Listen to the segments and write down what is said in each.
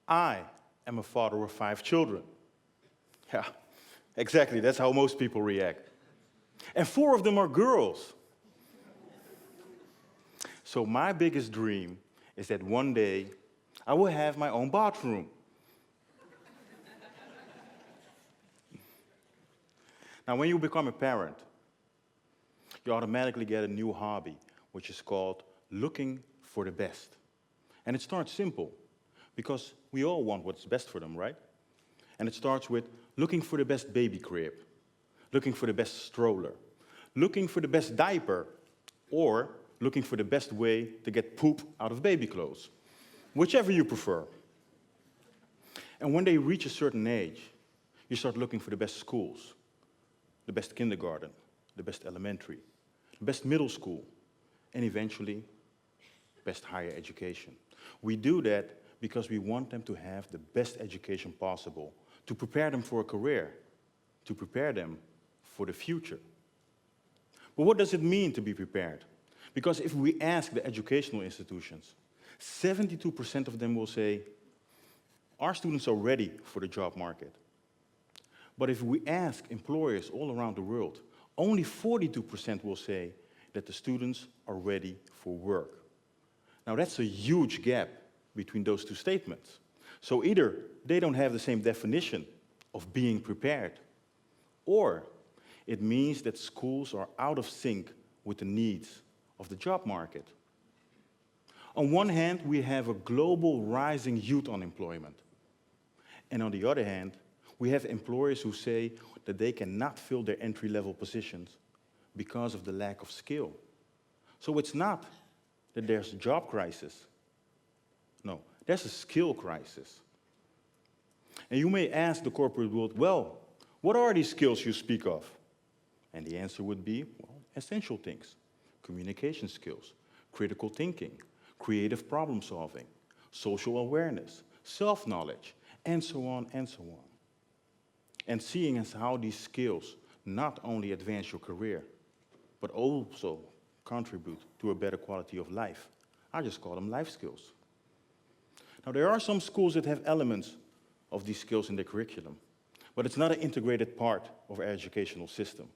I am a father of 5 children. Yeah, exactly, that's how most people react. And 4 of them are girls. So my biggest dream is that one day I will have my own bathroom. Now, when you become a parent, you automatically get a new hobby, which is called looking for the best. And it starts simple, because we all want what's best for them, right? And it starts with looking for the best baby crib, looking for the best stroller, looking for the best diaper, or looking for the best way to get poop out of baby clothes, whichever you prefer. And when they reach a certain age, you start looking for the best schools, the best kindergarten, the best elementary, the best middle school, and eventually, best higher education. We do that because we want them to have the best education possible, to prepare them for a career, to prepare them for the future. But what does it mean to be prepared? Because if we ask the educational institutions, 72% of them will say, our students are ready for the job market. But if we ask employers all around the world, only 42% will say that the students are ready for work. Now that's a huge gap between those two statements. So either they don't have the same definition of being prepared, or it means that schools are out of sync with the needs of the job market. On one hand, we have a global rising youth unemployment. And on the other hand, we have employers who say that they cannot fill their entry-level positions because of the lack of skill. So it's not that there's a job crisis. No, there's a skill crisis. And you may ask the corporate world, well, what are these skills you speak of? And the answer would be, well, essential things. Communication skills, critical thinking, creative problem solving, social awareness, self-knowledge, and so on and so on. And seeing as how these skills not only advance your career, but also contribute to a better quality of life. I just call them life skills. Now, there are some schools that have elements of these skills in their curriculum, but it's not an integrated part of our educational system.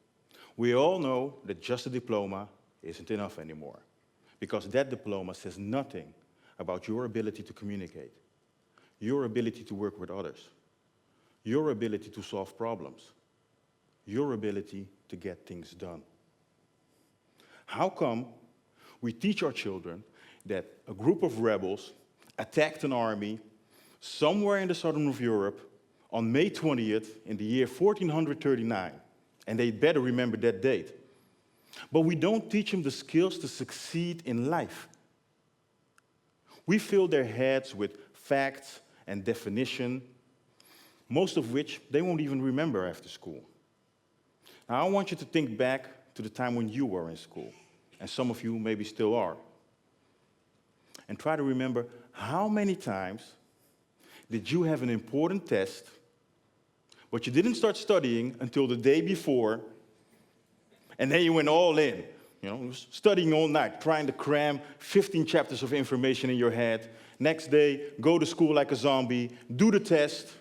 We all know that just a diploma isn't enough anymore, because that diploma says nothing about your ability to communicate, your ability to work with others, your ability to solve problems, your ability to get things done. How come we teach our children that a group of rebels attacked an army somewhere in the southern of Europe on May 20th in the year 1439, and they better remember that date. But we don't teach them the skills to succeed in life. We fill their heads with facts and definition, most of which they won't even remember after school. Now, I want you to think back to the time when you were in school, and some of you maybe still are. And try to remember how many times did you have an important test, but you didn't start studying until the day before, and then you went all in, studying all night, trying to cram 15 chapters of information in your head. Next day, go to school like a zombie, do the test,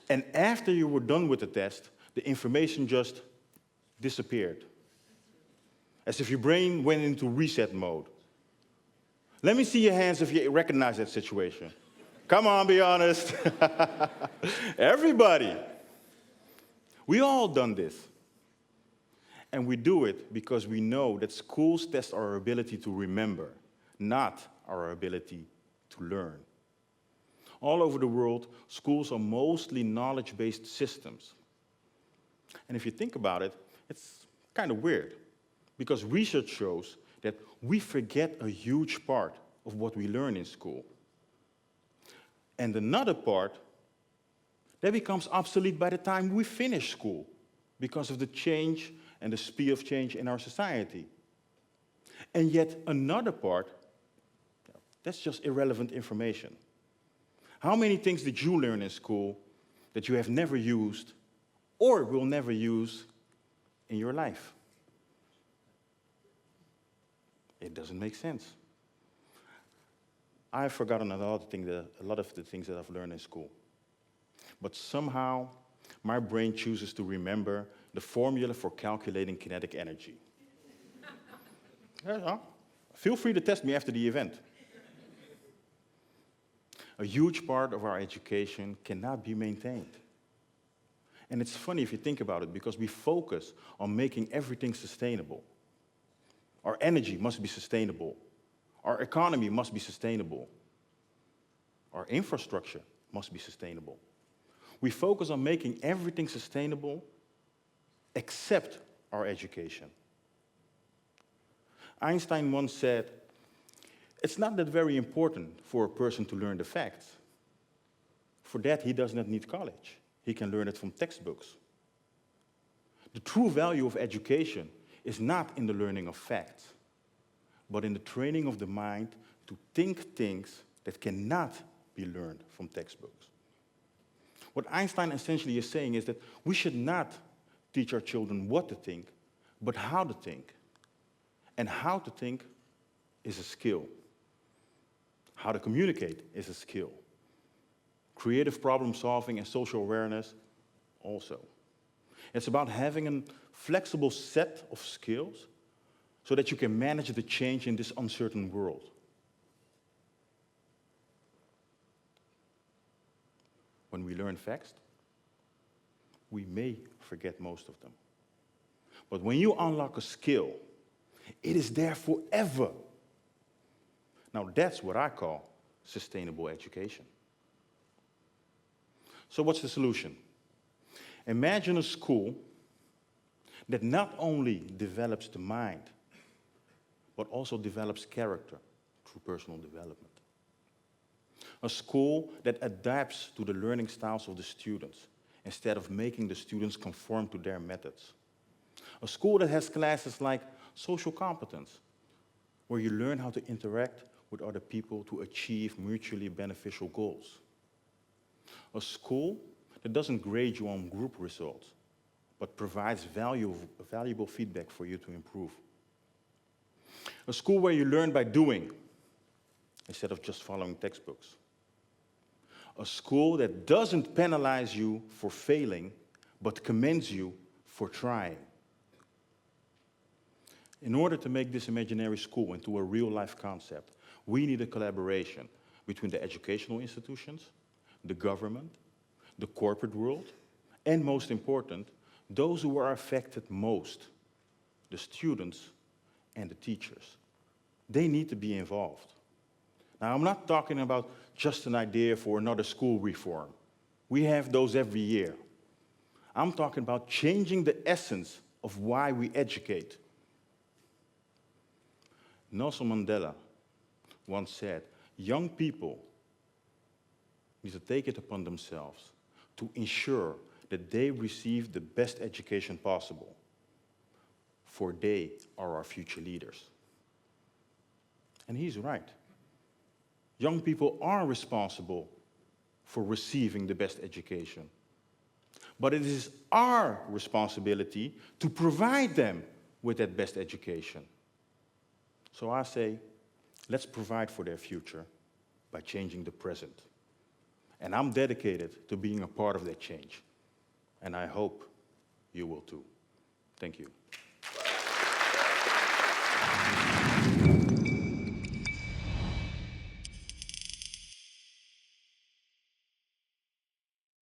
and after you were done with the test, the information just disappeared. As if your brain went into reset mode. Let me see your hands if you recognize that situation. Come on, be honest. Everybody. We all done this. And we do it because we know that schools test our ability to remember, not our ability to learn. All over the world, schools are mostly knowledge-based systems. And if you think about it, it's kind of weird, because research shows that we forget a huge part of what we learn in school. And another part that becomes obsolete by the time we finish school because of the change and the speed of change in our society. And yet another part, that's just irrelevant information. How many things did you learn in school that you have never used or will never use in your life? It doesn't make sense. I've forgotten a lot of the things that I've learned in school. But somehow, my brain chooses to remember the formula for calculating kinetic energy. Feel free to test me after the event. A huge part of our education cannot be maintained. And it's funny if you think about it, because we focus on making everything sustainable. Our energy must be sustainable. Our economy must be sustainable. Our infrastructure must be sustainable. We focus on making everything sustainable except our education. Einstein once said, "It's not that very important for a person to learn the facts. For that, he does not need college. He can learn it from textbooks." The true value of education is not in the learning of facts, but in the training of the mind to think things that cannot be learned from textbooks. What Einstein essentially is saying is that we should not teach our children what to think, but how to think. And how to think is a skill. How to communicate is a skill. Creative problem solving and social awareness also. It's about having a flexible set of skills so that you can manage the change in this uncertain world. When we learn facts, we may forget most of them. But when you unlock a skill, it is there forever. Now that's what I call sustainable education. So what's the solution? Imagine a school that not only develops the mind, but also develops character through personal development. A school that adapts to the learning styles of the students instead of making the students conform to their methods. A school that has classes like social competence, where you learn how to interact with other people to achieve mutually beneficial goals. A school that doesn't grade you on group results, but provides valuable feedback for you to improve. A school where you learn by doing, instead of just following textbooks. A school that doesn't penalize you for failing, but commends you for trying. In order to make this imaginary school into a real-life concept, we need a collaboration between the educational institutions, the government, the corporate world, and most important, those who are affected most, the students and the teachers. They need to be involved. Now, I'm not talking about just an idea for another school reform. We have those every year. I'm talking about changing the essence of why we educate. Nelson Mandela once said, young people need to take it upon themselves to ensure that they receive the best education possible, for they are our future leaders. And he's right. Young people are responsible for receiving the best education. But it is our responsibility to provide them with that best education. So I say, let's provide for their future by changing the present. And I'm dedicated to being a part of that change. And I hope you will too. Thank you.